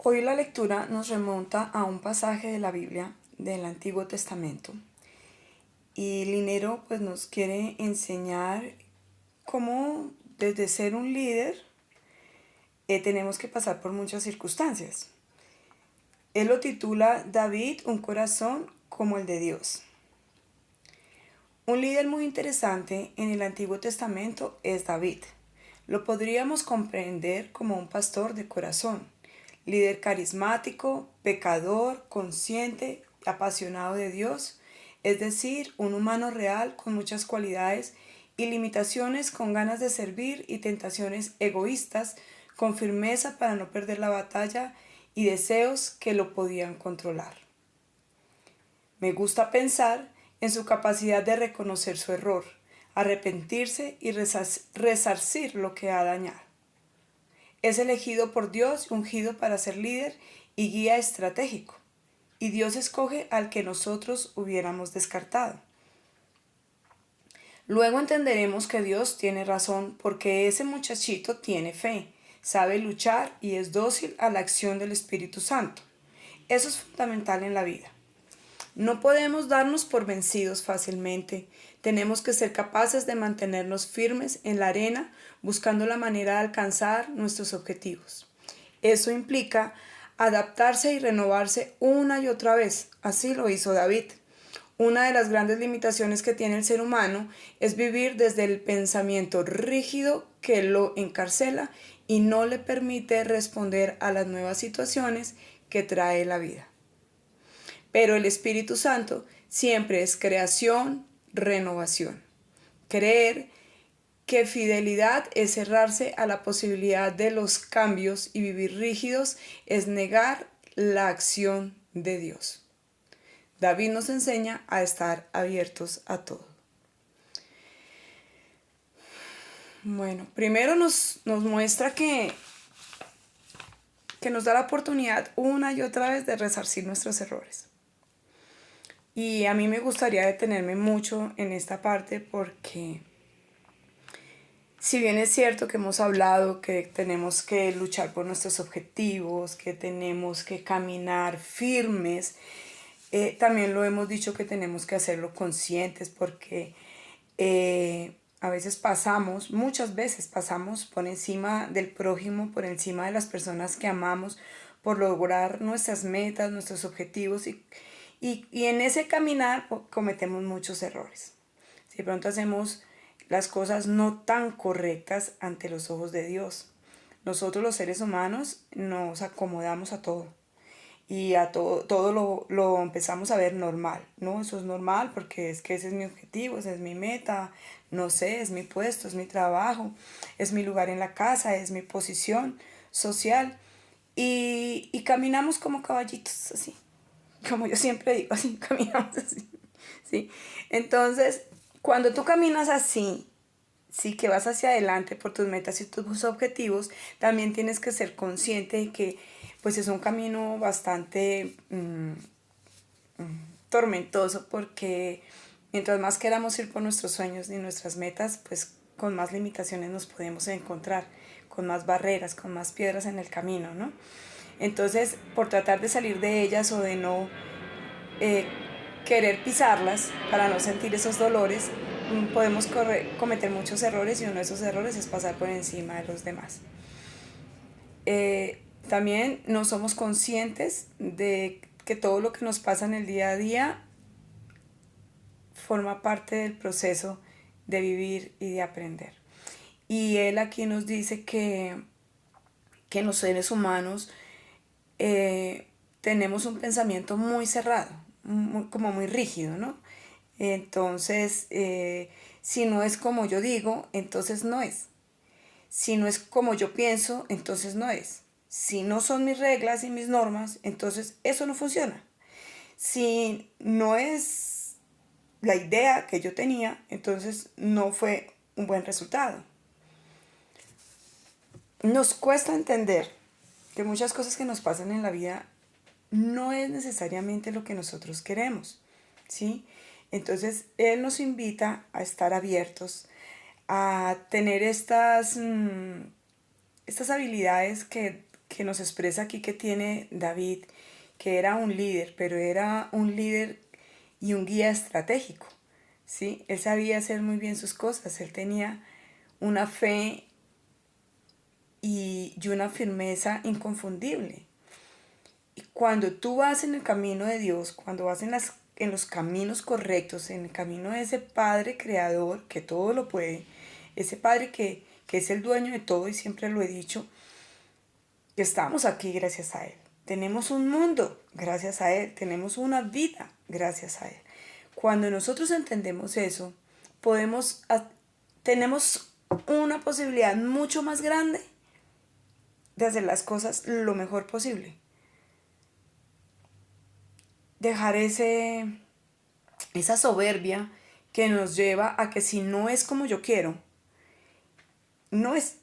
Hoy la lectura nos remonta a un pasaje de la Biblia del Antiguo Testamento y Linero pues nos quiere enseñar cómo desde ser un líder tenemos que pasar por muchas circunstancias. Él lo titula David, un corazón como el de Dios. Un líder muy interesante en el Antiguo Testamento es David. Lo podríamos comprender como un pastor de corazón, líder carismático, pecador, consciente, apasionado de Dios, es decir, un humano real con muchas cualidades y limitaciones, con ganas de servir y tentaciones egoístas, con firmeza para no perder la batalla y deseos que lo podían controlar. Me gusta pensar en su capacidad de reconocer su error, arrepentirse y resarcir lo que ha dañado. Es elegido por Dios y ungido para ser líder y guía estratégico. Y Dios escoge al que nosotros hubiéramos descartado. Luego entenderemos que Dios tiene razón porque ese muchachito tiene fe, sabe luchar y es dócil a la acción del Espíritu Santo. Eso es fundamental en la vida. No podemos darnos por vencidos fácilmente. Tenemos que ser capaces de mantenernos firmes en la arena, buscando la manera de alcanzar nuestros objetivos. Eso implica adaptarse y renovarse una y otra vez. Así lo hizo David. Una de las grandes limitaciones que tiene el ser humano es vivir desde el pensamiento rígido que lo encarcela y no le permite responder a las nuevas situaciones que trae la vida. Pero el Espíritu Santo siempre es creación, renovación. Creer que fidelidad es cerrarse a la posibilidad de los cambios y vivir rígidos es negar la acción de Dios. David nos enseña a estar abiertos a todo. Bueno, primero nos muestra que nos da la oportunidad una y otra vez de resarcir nuestros errores. Y a mí me gustaría detenerme mucho en esta parte porque si bien es cierto que hemos hablado que tenemos que luchar por nuestros objetivos, que tenemos que caminar firmes, también lo hemos dicho que tenemos que hacerlo conscientes porque a veces muchas veces pasamos por encima del prójimo, por encima de las personas que amamos, por lograr nuestras metas, nuestros objetivos y en ese caminar cometemos muchos errores. Si de pronto hacemos las cosas no tan correctas ante los ojos de Dios. Nosotros los seres humanos nos acomodamos a todo y a todo lo empezamos a ver normal, ¿no? Eso es normal porque es que ese es mi objetivo, esa es mi meta, no sé, es mi puesto, es mi trabajo, es mi lugar en la casa, es mi posición social y caminamos como caballitos, así, como yo siempre digo, así, caminamos así, ¿sí? Entonces, cuando tú caminas así, sí, que vas hacia adelante por tus metas y tus objetivos, también tienes que ser consciente de que pues es un camino bastante tormentoso porque mientras más queramos ir por nuestros sueños y nuestras metas, pues con más limitaciones nos podemos encontrar, con más barreras, con más piedras en el camino, ¿no? Entonces, por tratar de salir de ellas o de no querer pisarlas para no sentir esos dolores, podemos cometer muchos errores y uno de esos errores es pasar por encima de los demás. También no somos conscientes de que todo lo que nos pasa en el día a día forma parte del proceso de vivir y de aprender. Y él aquí nos dice que los seres humanos tenemos un pensamiento muy cerrado, como muy rígido, ¿no? Entonces, si no es como yo digo, entonces no es. Si no es como yo pienso, entonces no es. Si no son mis reglas y mis normas, entonces eso no funciona. Si no es la idea que yo tenía, entonces no fue un buen resultado. Nos cuesta entender que muchas cosas que nos pasan en la vida no es necesariamente lo que nosotros queremos, ¿sí? Entonces, él nos invita a estar abiertos, a tener estas habilidades que que nos expresa aquí que tiene David, que era un líder, pero era un líder y un guía estratégico, ¿sí? Él sabía hacer muy bien sus cosas, él tenía una fe y una firmeza inconfundible. Y cuando tú vas en el camino de Dios, cuando vas en los caminos correctos, en el camino de ese Padre Creador que todo lo puede, ese Padre que es el dueño de todo, y siempre lo he dicho, que estamos aquí gracias a Él. Tenemos un mundo gracias a Él, tenemos una vida gracias a Él. Cuando nosotros entendemos eso, tenemos una posibilidad mucho más grande de hacer las cosas lo mejor posible. Dejar esa soberbia que nos lleva a que si no es como yo quiero, no es,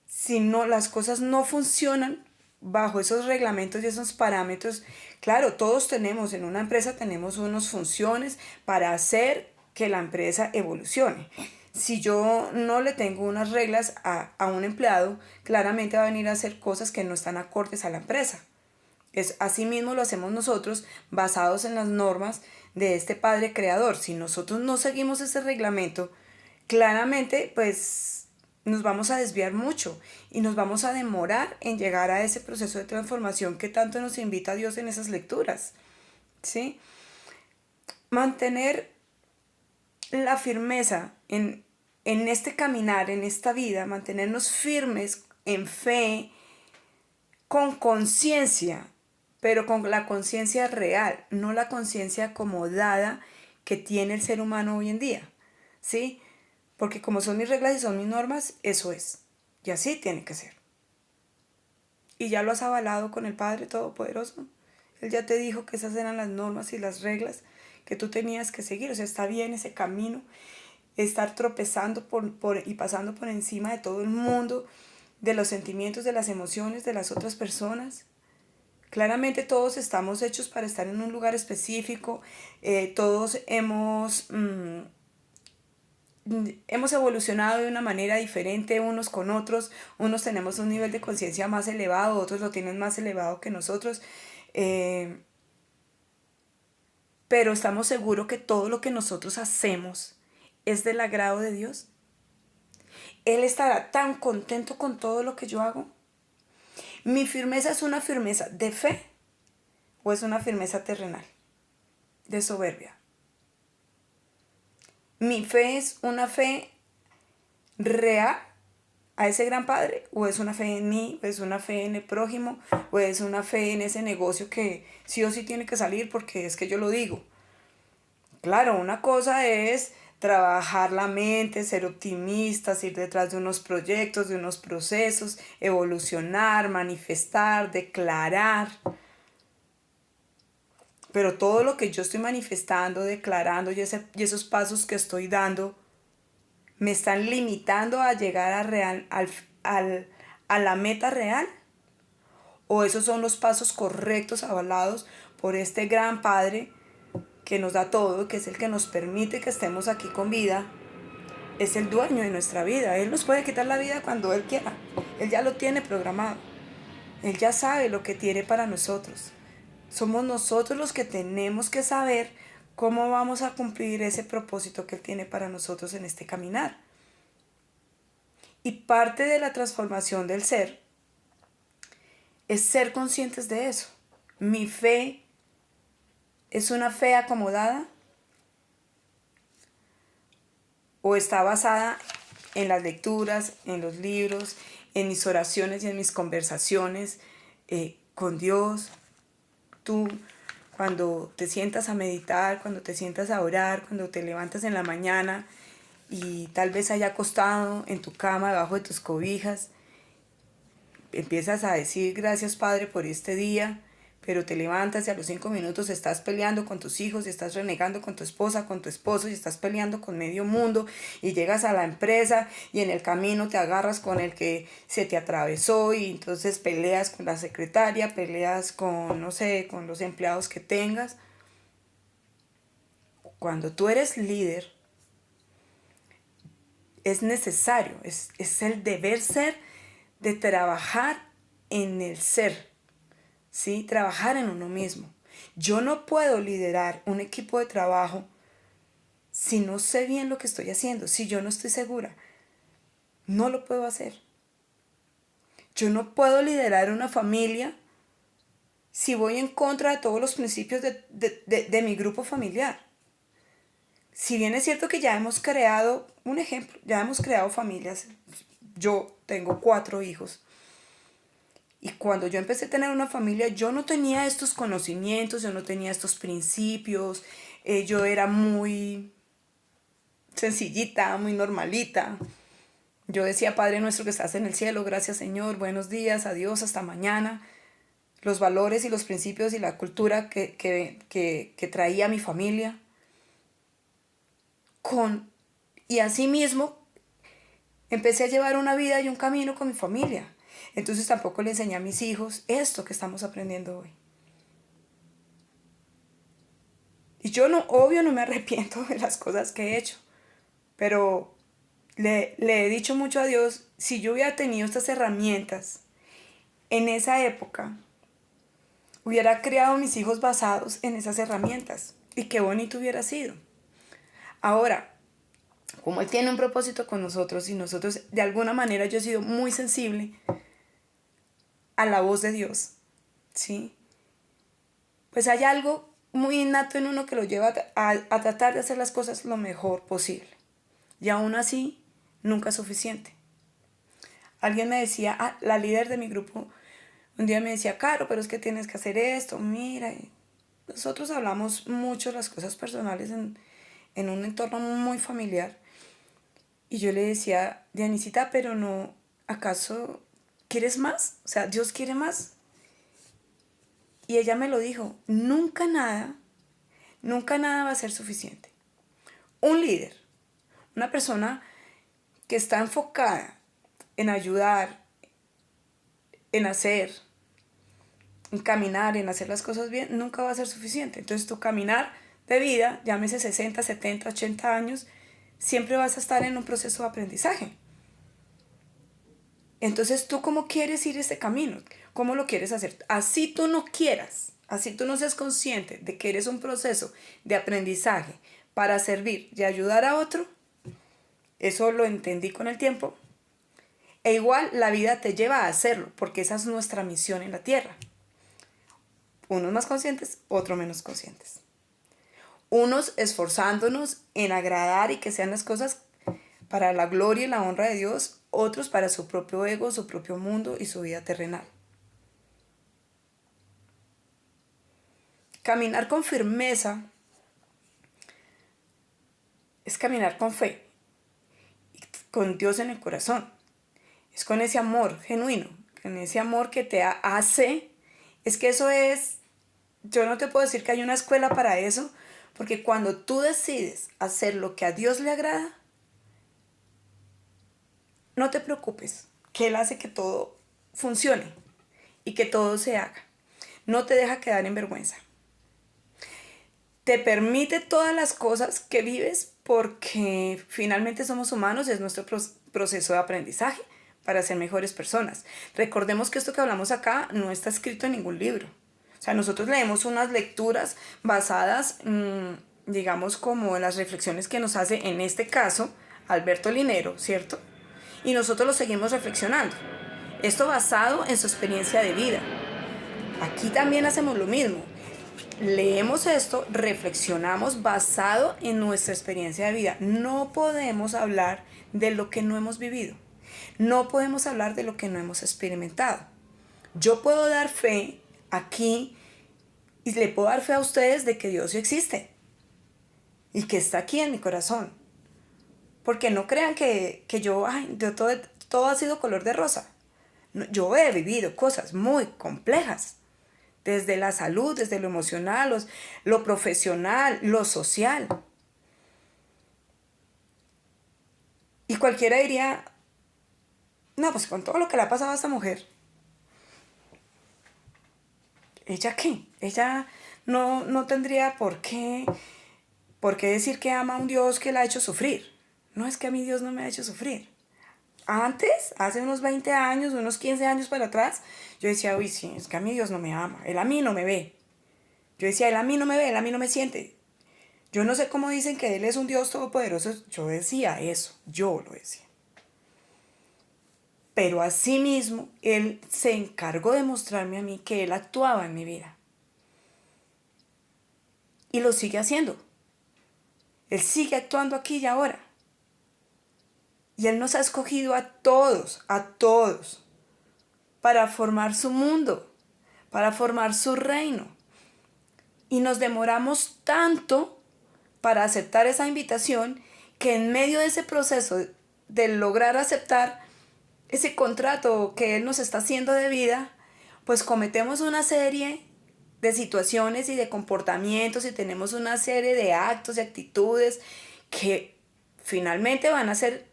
si no, las cosas no funcionan bajo esos reglamentos y esos parámetros. Claro, todos tenemos, en una empresa tenemos unas funciones para hacer que la empresa evolucione. Si yo no le tengo unas reglas a un empleado, claramente va a venir a hacer cosas que no están acordes a la empresa. Así mismo lo hacemos nosotros, basados en las normas de este Padre Creador. Si nosotros no seguimos ese reglamento, claramente pues nos vamos a desviar mucho y nos vamos a demorar en llegar a ese proceso de transformación que tanto nos invita Dios en esas lecturas, ¿sí? Mantener la firmeza en este caminar, en esta vida, mantenernos firmes en fe, con conciencia, pero con la conciencia real, no la conciencia acomodada que tiene el ser humano hoy en día, ¿sí? Porque como son mis reglas y son mis normas, eso es. Y así tiene que ser. Y ya lo has avalado con el Padre Todopoderoso. Él ya te dijo que esas eran las normas y las reglas que tú tenías que seguir. O sea, está bien ese camino, estar tropezando y pasando por encima de todo el mundo, de los sentimientos, de las emociones de las otras personas. Claramente todos estamos hechos para estar en un lugar específico, todos hemos evolucionado de una manera diferente unos con otros, unos tenemos un nivel de conciencia más elevado, otros lo tienen más elevado que nosotros, pero estamos seguros que todo lo que nosotros hacemos es del agrado de Dios. Él estará tan contento con todo lo que yo hago. ¿Mi firmeza es una firmeza de fe o es una firmeza terrenal, de soberbia? ¿Mi fe es una fe real a ese gran Padre? ¿O es una fe en mí? ¿O es una fe en el prójimo? ¿O es una fe en ese negocio que sí o sí tiene que salir porque es que yo lo digo? Claro, una cosa es trabajar la mente, ser optimistas, ir detrás de unos proyectos, de unos procesos, evolucionar, manifestar, declarar. Pero todo lo que yo estoy manifestando, declarando y esos pasos que estoy dando me están limitando a llegar a la meta real. ¿O esos son los pasos correctos, avalados por este gran Padre que nos da todo, que es el que nos permite que estemos aquí con vida? Es el dueño de nuestra vida. Él nos puede quitar la vida cuando Él quiera. Él ya lo tiene programado. Él ya sabe lo que tiene para nosotros. Somos nosotros los que tenemos que saber cómo vamos a cumplir ese propósito que Él tiene para nosotros en este caminar. Y parte de la transformación del ser es ser conscientes de eso. Mi fe es una fe acomodada o está basada en las lecturas, en los libros, en mis oraciones y en mis conversaciones con Dios. Tú, cuando te sientas a meditar, cuando te sientas a orar, cuando te levantas en la mañana y tal vez haya acostado en tu cama, debajo de tus cobijas, empiezas a decir gracias Padre por este día, pero te levantas y a los 5 minutos estás peleando con tus hijos y estás renegando con tu esposa, con tu esposo y estás peleando con medio mundo y llegas a la empresa y en el camino te agarras con el que se te atravesó y entonces peleas con la secretaria, peleas con, no sé, con los empleados que tengas. Cuando tú eres líder, es necesario, es el deber ser de trabajar en el ser, ¿sí? Trabajar en uno mismo. Yo no puedo liderar un equipo de trabajo si no sé bien lo que estoy haciendo, si yo no estoy segura. No lo puedo hacer. Yo no puedo liderar una familia si voy en contra de todos los principios de mi grupo familiar. Si bien es cierto que ya hemos creado, un ejemplo, ya hemos creado familias. Yo tengo 4 hijos. Y cuando yo empecé a tener una familia, yo no tenía estos conocimientos, yo no tenía estos principios. Yo era muy sencillita, muy normalita. Yo decía, Padre nuestro que estás en el cielo, gracias Señor, buenos días, adiós, hasta mañana. Los valores y los principios y la cultura que traía mi familia. Y así mismo empecé a llevar una vida y un camino con mi familia. Entonces tampoco le enseñé a mis hijos esto que estamos aprendiendo hoy. Y yo no, obvio no me arrepiento de las cosas que he hecho, pero le he dicho mucho a Dios, si yo hubiera tenido estas herramientas en esa época, hubiera creado mis hijos basados en esas herramientas. Y qué bonito hubiera sido. Ahora, como Él tiene un propósito con nosotros y nosotros, de alguna manera yo he sido muy sensible a la voz de Dios, ¿sí? Pues hay algo muy innato en uno que lo lleva a tratar de hacer las cosas lo mejor posible. Y aún así, nunca es suficiente. Alguien me decía, la líder de mi grupo, un día me decía, Caro, pero es que tienes que hacer esto, mira. Nosotros hablamos mucho las cosas personales en un entorno muy familiar. Y yo le decía, Dianisita, pero no, ¿acaso quieres más? O sea, ¿Dios quiere más? Y ella me lo dijo, nunca nada va a ser suficiente. Un líder, una persona que está enfocada en ayudar, en hacer, en caminar, en hacer las cosas bien, nunca va a ser suficiente. Entonces tu caminar de vida, llámese 60, 70, 80 años, siempre vas a estar en un proceso de aprendizaje. Entonces, ¿tú cómo quieres ir ese camino? ¿Cómo lo quieres hacer? Así tú no quieras, así tú no seas consciente de que eres un proceso de aprendizaje para servir y ayudar a otro, eso lo entendí con el tiempo, e igual la vida te lleva a hacerlo, porque esa es nuestra misión en la tierra. Unos más conscientes, otros menos conscientes. Unos esforzándonos en agradar y que sean las cosas para la gloria y la honra de Dios, otros para su propio ego, su propio mundo y su vida terrenal. Caminar con firmeza es caminar con fe, con Dios en el corazón. Es con ese amor genuino, con ese amor que te hace. Es que eso es, yo no te puedo decir que hay una escuela para eso, porque cuando tú decides hacer lo que a Dios le agrada, no te preocupes, que Él hace que todo funcione y que todo se haga. No te deja quedar en vergüenza. Te permite todas las cosas que vives porque finalmente somos humanos, es nuestro proceso de aprendizaje para ser mejores personas. Recordemos que esto que hablamos acá no está escrito en ningún libro. O sea, nosotros leemos unas lecturas basadas, digamos, como en las reflexiones que nos hace, en este caso, Alberto Linero, ¿cierto? Y nosotros lo seguimos reflexionando. Esto basado en su experiencia de vida. Aquí también hacemos lo mismo. Leemos esto, reflexionamos basado en nuestra experiencia de vida. No podemos hablar de lo que no hemos vivido. No podemos hablar de lo que no hemos experimentado. Yo puedo dar fe aquí y le puedo dar fe a ustedes de que Dios sí existe y que está aquí en mi corazón. Porque no crean que yo todo ha sido color de rosa. No, yo he vivido cosas muy complejas. Desde la salud, desde lo emocional, lo profesional, lo social. Y cualquiera diría, no, pues con todo lo que le ha pasado a esta mujer, ¿ella qué? Ella no tendría por qué decir que ama a un Dios que la ha hecho sufrir. No, es que a mí Dios no me ha hecho sufrir. Antes, hace unos 20 años, unos 15 años para atrás, yo decía, uy, sí, es que a mí Dios no me ama, Él a mí no me ve. Yo decía, Él a mí no me ve, Él a mí no me siente. Yo no sé cómo dicen que Él es un Dios todopoderoso. Yo decía eso, yo lo decía. Pero asimismo, Él se encargó de mostrarme a mí que Él actuaba en mi vida. Y lo sigue haciendo. Él sigue actuando aquí y ahora. Y Él nos ha escogido a todos, para formar su mundo, para formar su reino. Y nos demoramos tanto para aceptar esa invitación que en medio de ese proceso de lograr aceptar ese contrato que Él nos está haciendo de vida, pues cometemos una serie de situaciones y de comportamientos y tenemos una serie de actos y actitudes que finalmente van a ser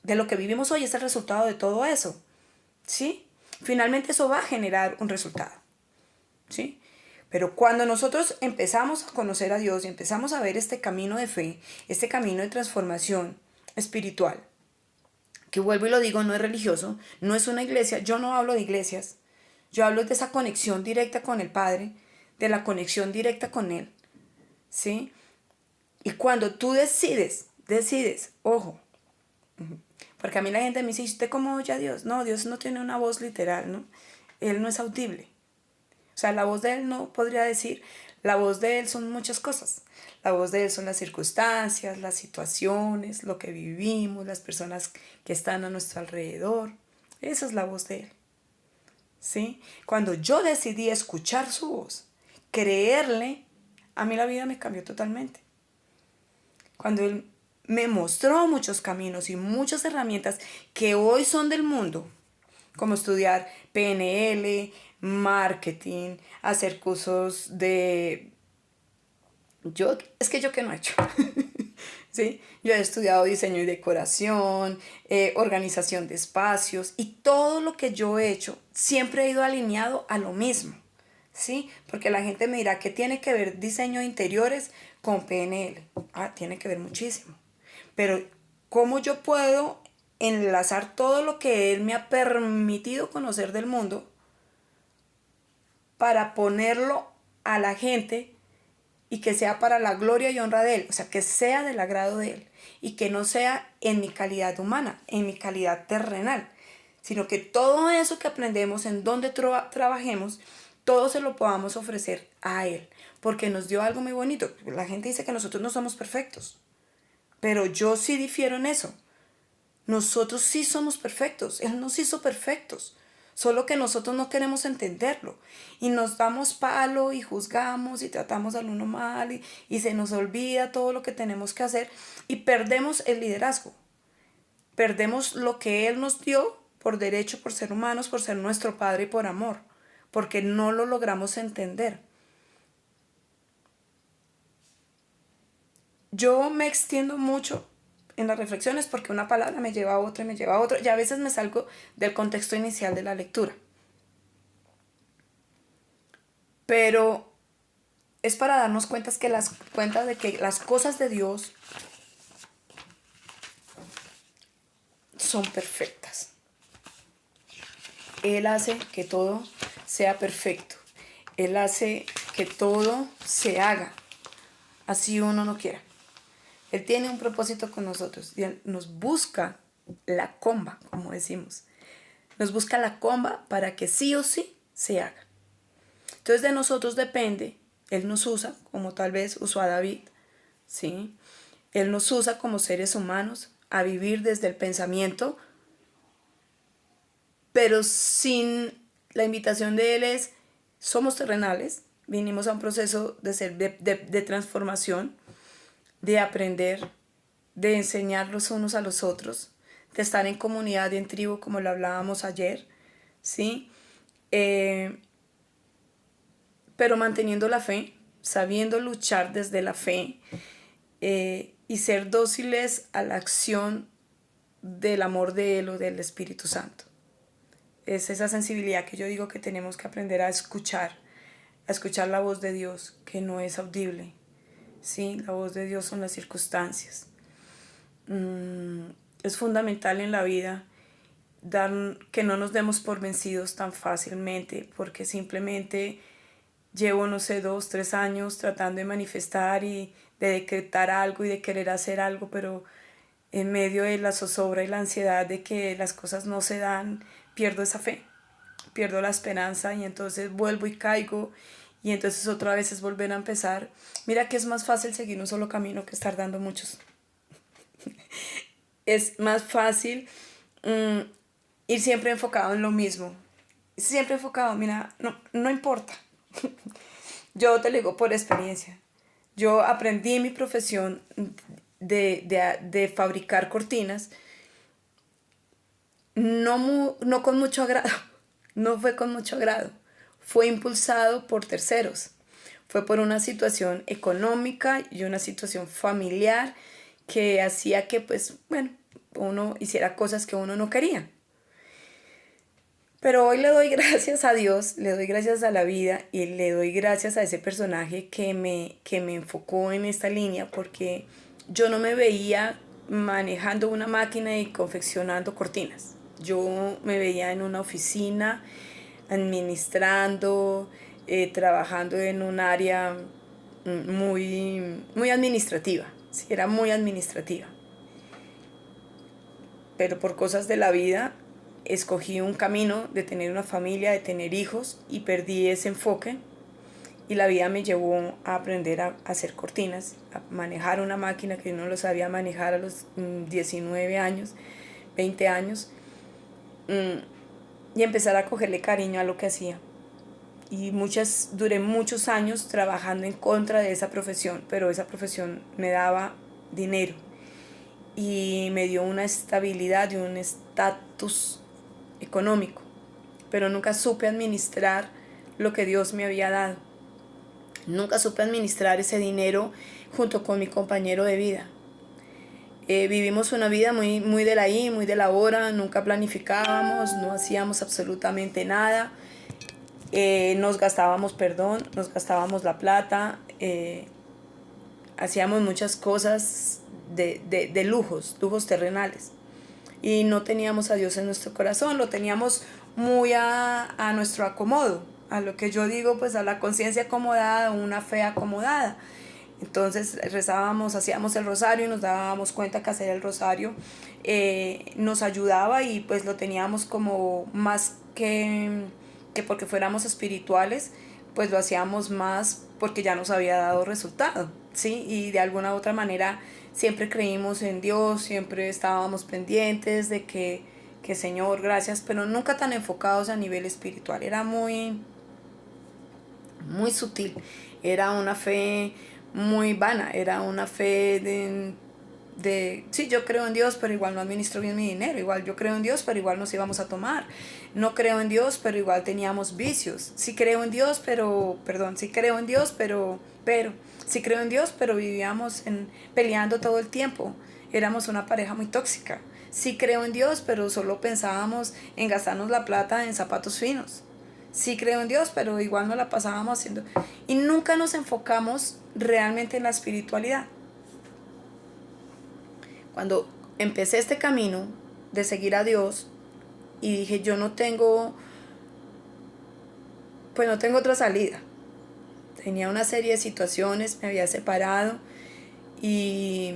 de lo que vivimos hoy, es el resultado de todo eso, ¿sí? Finalmente eso va a generar un resultado, ¿sí? Pero cuando nosotros empezamos a conocer a Dios y empezamos a ver este camino de fe, este camino de transformación espiritual, que vuelvo y lo digo, no es religioso, no es una iglesia, yo no hablo de iglesias, yo hablo de esa conexión directa con el Padre, de la conexión directa con Él, ¿sí? Y cuando tú decides, ojo, porque a mí la gente me dice, ¿usted cómo oye a Dios? No, Dios no tiene una voz literal, ¿no? Él no es audible. O sea, la voz de Él no podría decir, la voz de Él son muchas cosas. La voz de Él son las circunstancias, las situaciones, lo que vivimos, las personas que están a nuestro alrededor. Esa es la voz de Él, ¿sí? Cuando yo decidí escuchar su voz, creerle, a mí la vida me cambió totalmente. Cuando Él me mostró muchos caminos y muchas herramientas que hoy son del mundo, como estudiar PNL, marketing, hacer cursos de... Es que yo que no he hecho. ¿Sí? Yo he estudiado diseño y decoración, organización de espacios y todo lo que yo he hecho siempre he ido alineado a lo mismo. ¿Sí? Porque la gente me dirá que tiene que ver diseño de interiores con PNL. Ah, tiene que ver muchísimo. Pero ¿cómo yo puedo enlazar todo lo que Él me ha permitido conocer del mundo para ponerlo a la gente y que sea para la gloria y honra de Él? O sea, que sea del agrado de Él y que no sea en mi calidad humana, en mi calidad terrenal, sino que todo eso que aprendemos en donde trabajemos, todo se lo podamos ofrecer a Él, porque nos dio algo muy bonito. La gente dice que nosotros no somos perfectos, pero yo sí difiero en eso. Nosotros sí somos perfectos, Él nos hizo perfectos, solo que nosotros no queremos entenderlo y nos damos palo y juzgamos y tratamos al uno mal y se nos olvida todo lo que tenemos que hacer y perdemos el liderazgo, perdemos lo que Él nos dio por derecho, por ser humanos, por ser nuestro Padre y por amor, porque no lo logramos entender. Yo me extiendo mucho en las reflexiones porque una palabra me lleva a otra y me lleva a otra y a veces me salgo del contexto inicial de la lectura. Pero es para darnos cuenta de que las cosas de Dios son perfectas. Él hace que todo sea perfecto. Él hace que todo se haga, así uno no quiera. Él tiene un propósito con nosotros y Él nos busca la comba, como decimos. Nos busca la comba para que sí o sí se haga. Entonces de nosotros depende, Él nos usa, como tal vez usó a David, ¿sí? Él nos usa como seres humanos a vivir desde el pensamiento, pero sin la invitación de Él es, somos terrenales, vinimos a un proceso de transformación, de aprender, de enseñar los unos a los otros, de estar en comunidad y en tribu, como lo hablábamos ayer, ¿sí? Pero manteniendo la fe, sabiendo luchar desde la fe y ser dóciles a la acción del amor de Él o del Espíritu Santo. Es esa sensibilidad que yo digo que tenemos que aprender a escuchar la voz de Dios, que no es audible. Sí, la voz de Dios son las circunstancias. es fundamental en la vida que no nos demos por vencidos tan fácilmente, porque simplemente llevo, no sé, 2, 3 años tratando de manifestar y de decretar algo y de querer hacer algo, pero en medio de la zozobra y la ansiedad de que las cosas no se dan, pierdo esa fe, pierdo la esperanza y entonces vuelvo y caigo y entonces otra vez es volver a empezar. Mira que es más fácil seguir un solo camino que estar dando muchos. Es más fácil mm, ir siempre enfocado en lo mismo. Siempre enfocado, mira, no importa. Yo te lo digo por experiencia. Yo aprendí mi profesión de fabricar cortinas, no con mucho agrado, no fue con mucho agrado, fue impulsado por terceros, fue por una situación económica y una situación familiar que hacía que, pues, bueno, uno hiciera cosas que uno no quería. Pero hoy le doy gracias a Dios, le doy gracias a la vida y le doy gracias a ese personaje que me enfocó en esta línea porque yo no me veía manejando una máquina y confeccionando cortinas. Yo me veía en una oficina, administrando, trabajando en un área muy administrativa. Sí, era muy administrativa. Pero por cosas de la vida escogí un camino de tener una familia, de tener hijos y perdí ese enfoque y la vida me llevó a aprender a hacer cortinas, a manejar una máquina que no lo sabía manejar a los 19 años, 20 años y empezar a cogerle cariño a lo que hacía. Y duré muchos años trabajando en contra de esa profesión, pero esa profesión me daba dinero y me dio una estabilidad y un estatus económico, pero nunca supe administrar lo que Dios me había dado. Nunca supe administrar ese dinero junto con mi compañero de vida. Vivimos una vida muy de la ahí, muy de la hora, nunca planificábamos, no hacíamos absolutamente nada. Nos gastábamos la plata, hacíamos muchas cosas de lujos terrenales. Y no teníamos a Dios en nuestro corazón, lo teníamos muy a nuestro acomodo, a lo que yo digo, pues a la conciencia acomodada, una fe acomodada. Entonces rezábamos, hacíamos el rosario y nos dábamos cuenta que hacer el rosario nos ayudaba y pues lo teníamos como más que porque fuéramos espirituales, pues lo hacíamos más porque ya nos había dado resultado, ¿sí? Y de alguna u otra manera siempre creímos en Dios, siempre estábamos pendientes de que Señor, gracias, pero nunca tan enfocados a nivel espiritual, era muy sutil, era una fe muy vana, era una fe sí, yo creo en Dios, pero igual no administro bien mi dinero, igual yo creo en Dios, pero igual nos íbamos a tomar, no creo en Dios, pero igual teníamos vicios, sí creo en Dios, sí creo en Dios, sí creo en Dios, pero vivíamos peleando todo el tiempo, éramos una pareja muy tóxica, sí creo en Dios, pero solo pensábamos en gastarnos la plata en zapatos finos, sí creo en Dios, pero igual no la pasábamos haciendo. Y nunca nos enfocamos realmente en la espiritualidad. Cuando empecé este camino de seguir a Dios y dije, yo no tengo otra salida. Tenía una serie de situaciones, me había separado y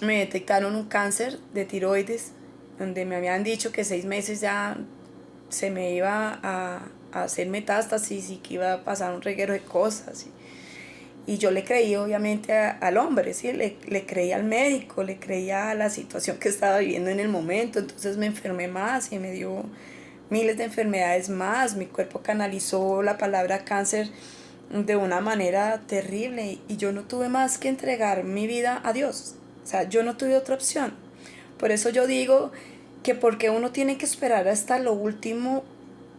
me detectaron un cáncer de tiroides, donde me habían dicho que 6 meses ya se me iba a hacer metástasis y que iba a pasar un reguero de cosas. Y yo le creí obviamente al hombre, ¿sí? Le creí al médico, le creí a la situación que estaba viviendo en el momento, entonces me enfermé más y me dio miles de enfermedades más, mi cuerpo canalizó la palabra cáncer de una manera terrible y yo no tuve más que entregar mi vida a Dios, o sea, yo no tuve otra opción. Por eso yo digo que porque uno tiene que esperar hasta lo último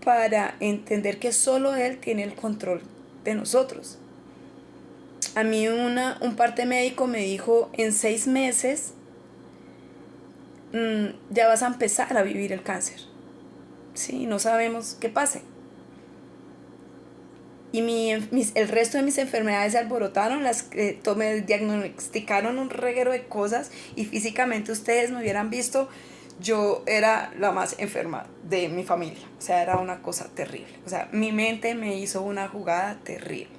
para entender que solo Él tiene el control de nosotros. A mí un parte médico me dijo, en 6 meses ya vas a empezar a vivir el cáncer. Sí, no sabemos qué pase. y el resto de mis enfermedades se alborotaron, me diagnosticaron un reguero de cosas y físicamente ustedes me hubieran visto, yo era la más enferma de mi familia, o sea, era una cosa terrible, o sea, mi mente me hizo una jugada terrible.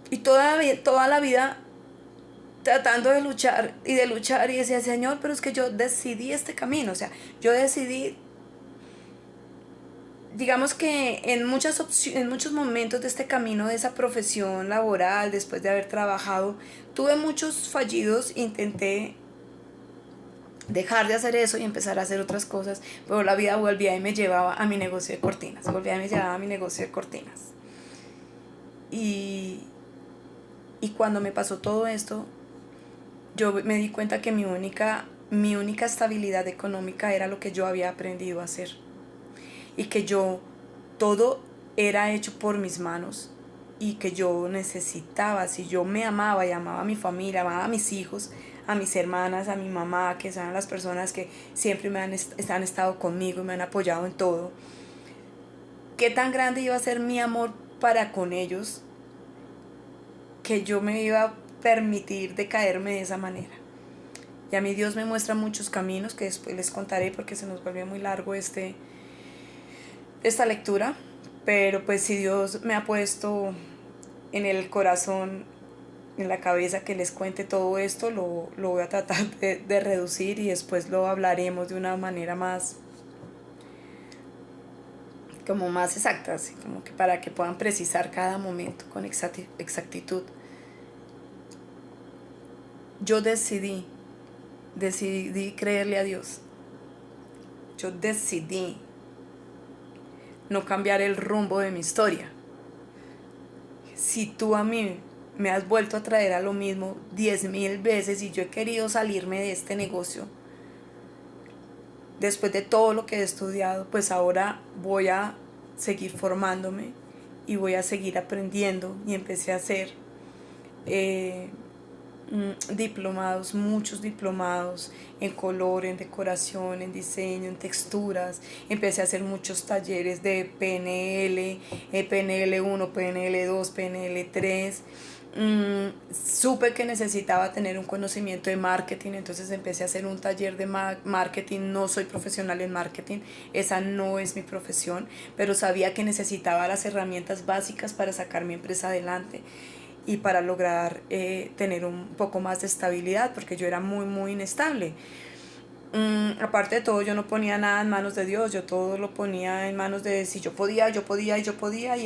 Y toda la vida tratando de luchar y decía, Señor, pero es que yo decidí este camino, o sea, yo decidí, digamos que en muchos momentos de este camino, de esa profesión laboral, después de haber trabajado, tuve muchos fallidos, intenté dejar de hacer eso y empezar a hacer otras cosas, pero la vida volvía y me llevaba a mi negocio de cortinas, volvía y me llevaba a mi negocio de cortinas. Y, y cuando me pasó todo esto, yo me di cuenta que mi única estabilidad económica era lo que yo había aprendido a hacer. Y que todo era hecho por mis manos. Y que yo necesitaba, si yo me amaba y amaba a mi familia, amaba a mis hijos, a mis hermanas, a mi mamá, que son las personas que siempre han estado conmigo y me han apoyado en todo. Qué tan grande iba a ser mi amor para con ellos que yo me iba a permitir decaerme de esa manera. Y a mí Dios me muestra muchos caminos que después les contaré porque se nos vuelve muy largo esta lectura. Pero pues si Dios me ha puesto en el corazón, en la cabeza que les cuente todo esto, lo voy a tratar de reducir y después lo hablaremos de una manera más, como más exacta, así como que para que puedan precisar cada momento con exactitud. Yo decidí creerle a Dios. Yo decidí no cambiar el rumbo de mi historia. Si tú a mí me has vuelto a traer a lo mismo 10,000 veces y yo he querido salirme de este negocio, después de todo lo que he estudiado, pues ahora voy a seguir formándome y voy a seguir aprendiendo. Y empecé a hacer diplomados, muchos diplomados en color, en decoración, en diseño, en texturas. Empecé a hacer muchos talleres de PNL, PNL 1, PNL 2, PNL 3. Supe que necesitaba tener un conocimiento de marketing, entonces empecé a hacer un taller de marketing. No soy profesional en marketing, esa no es mi profesión, pero sabía que necesitaba las herramientas básicas para sacar mi empresa adelante y para lograr tener un poco más de estabilidad, porque yo era muy inestable. Aparte de todo, yo no ponía nada en manos de Dios, yo todo lo ponía en manos de si yo podía, y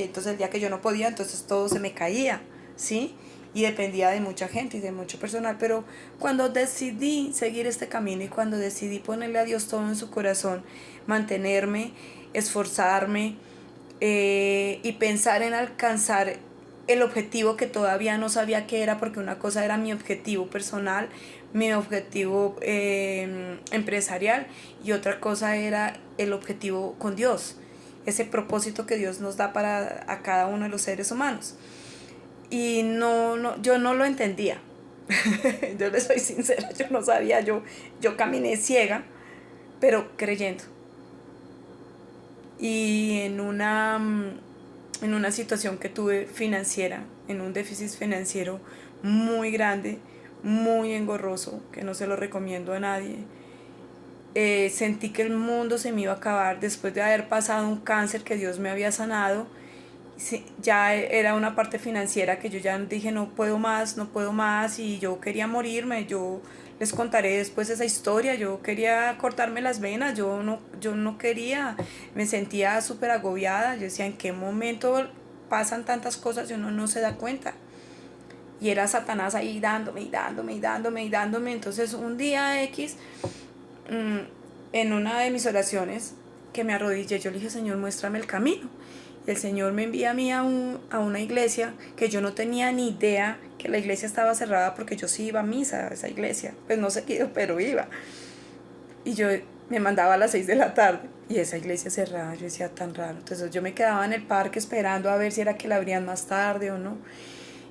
entonces el día que yo no podía, entonces todo se me caía, ¿sí? Y dependía de mucha gente y de mucho personal. Pero cuando decidí seguir este camino y cuando decidí ponerle a Dios todo en su corazón, mantenerme, esforzarme y pensar en alcanzar el objetivo que todavía no sabía qué era, porque una cosa era mi objetivo personal, mi objetivo empresarial, y otra cosa era el objetivo con Dios, ese propósito que Dios nos da para a cada uno de los seres humanos. Y yo no lo entendía. Yo les soy sincera, yo no sabía, yo caminé ciega, pero creyendo. Y en una situación que tuve financiera, en un déficit financiero muy grande, muy engorroso, que no se lo recomiendo a nadie. Sentí que el mundo se me iba a acabar después de haber pasado un cáncer que Dios me había sanado. Ya era una parte financiera que yo ya dije no puedo más, y yo quería morirme. Yo les contaré después esa historia. Yo quería cortarme las venas, yo no quería, me sentía súper agobiada. Yo decía, ¿en qué momento pasan tantas cosas y uno no se da cuenta? Y era Satanás ahí dándome. Entonces un día X, en una de mis oraciones que me arrodillé, yo le dije, Señor, muéstrame el camino. Y el Señor me envía a mí a una iglesia que yo no tenía ni idea que la iglesia estaba cerrada, porque yo sí iba a misa a esa iglesia. Pues no seguido, pero iba. Y yo me mandaba a las 6 de la tarde y esa iglesia cerrada. Yo decía, tan raro. Entonces yo me quedaba en el parque esperando a ver si era que la abrían más tarde o no.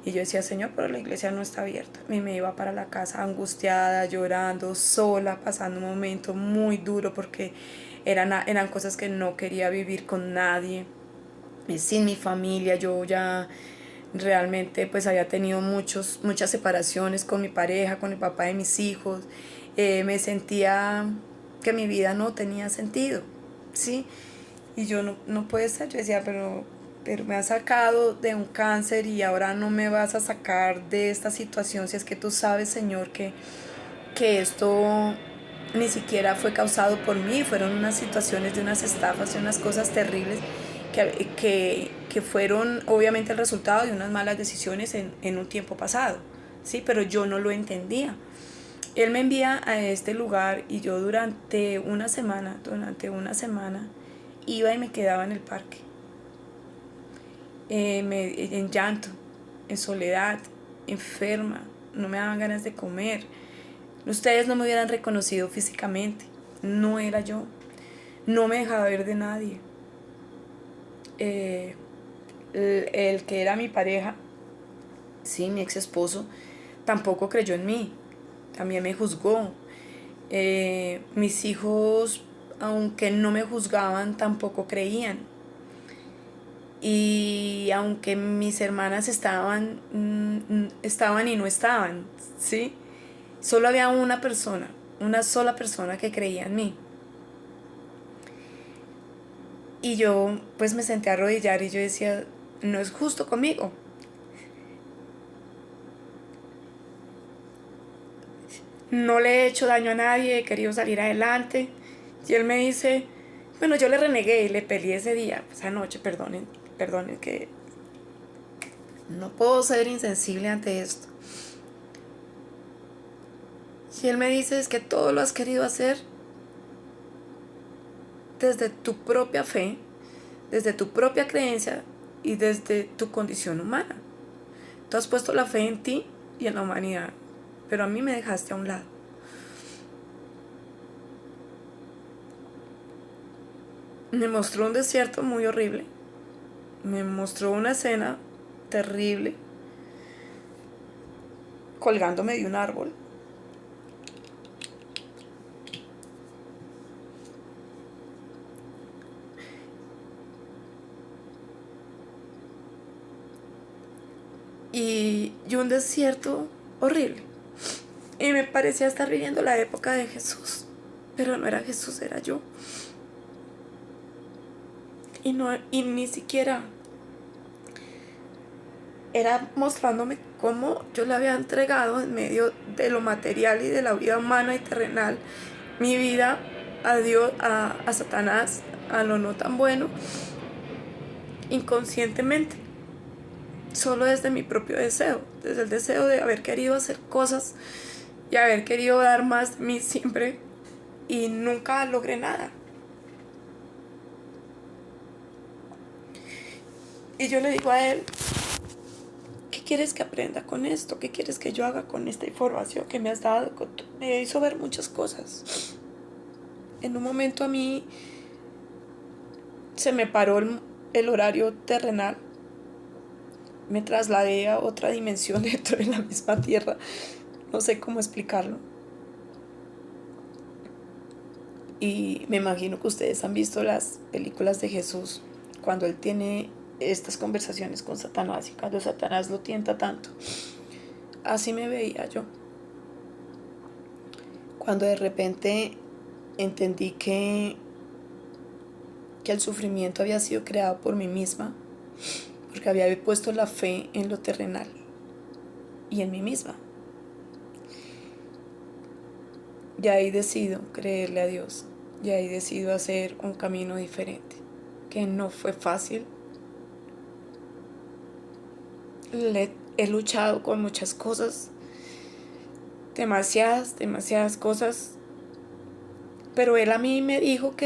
Y yo decía, Señor, pero la iglesia no está abierta. Y me iba para la casa angustiada, llorando, sola, pasando un momento muy duro porque eran cosas que no quería vivir con nadie. sin mi familia. Yo ya realmente pues había tenido muchas separaciones con mi pareja, con el papá de mis hijos. Me sentía que mi vida no tenía sentido, ¿sí? Y yo no puede ser, yo decía, pero me has sacado de un cáncer y ahora no me vas a sacar de esta situación, si es que tú sabes, Señor, que esto ni siquiera fue causado por mí, fueron unas situaciones de unas estafas y unas cosas terribles que fueron obviamente el resultado de unas malas decisiones en un tiempo pasado, ¿sí? Pero yo no lo entendía. Él me envía a este lugar y yo durante una semana iba y me quedaba en el parque, en llanto, en soledad, enferma, no me daban ganas de comer. Ustedes no me hubieran reconocido físicamente, no era yo, no me dejaba ver de nadie. El que era mi pareja, sí, mi ex esposo, tampoco creyó en mí, también me juzgó. Mis hijos, aunque no me juzgaban, tampoco creían. Y aunque mis hermanas estaban y no estaban, ¿sí? Solo había una sola persona que creía en mí. Y yo pues me senté a arrodillar y yo decía, no es justo conmigo. No le he hecho daño a nadie, he querido salir adelante. Y él me dice, bueno, yo le renegué y le peleé ese día, esa noche, perdonen que no puedo ser insensible ante esto. Y él me dice, es que todo lo has querido hacer desde tu propia fe, desde tu propia creencia y desde tu condición humana. Tú has puesto la fe en ti y en la humanidad, pero a mí me dejaste a un lado. Me mostró un desierto muy horrible, me mostró una escena terrible, colgándome de un árbol. Y un desierto horrible. Y me parecía estar viviendo la época de Jesús, pero no era Jesús, era yo. Y ni siquiera era mostrándome cómo yo le había entregado en medio de lo material y de la vida humana y terrenal mi vida a Dios, a Satanás, a lo no tan bueno, inconscientemente, solo desde mi propio deseo, desde el deseo de haber querido hacer cosas y haber querido dar más de mí siempre, y nunca logré nada. Y yo le digo a él, ¿qué quieres que aprenda con esto? ¿Qué quieres que yo haga con esta información que me has dado? Me hizo ver muchas cosas. En un momento a mí se me paró el horario terrenal. Me trasladé a otra dimensión dentro de la misma tierra. No sé cómo explicarlo. Y me imagino que ustedes han visto las películas de Jesús, cuando él tiene estas conversaciones con Satanás y cuando Satanás lo tienta tanto. Así me veía yo. Cuando de repente entendí que el sufrimiento había sido creado por mí misma, porque había puesto la fe en lo terrenal y en mí misma. Y ahí decido creerle a Dios, y ahí decido hacer un camino diferente, que no fue fácil. He luchado con muchas cosas, demasiadas cosas, pero él a mí me dijo que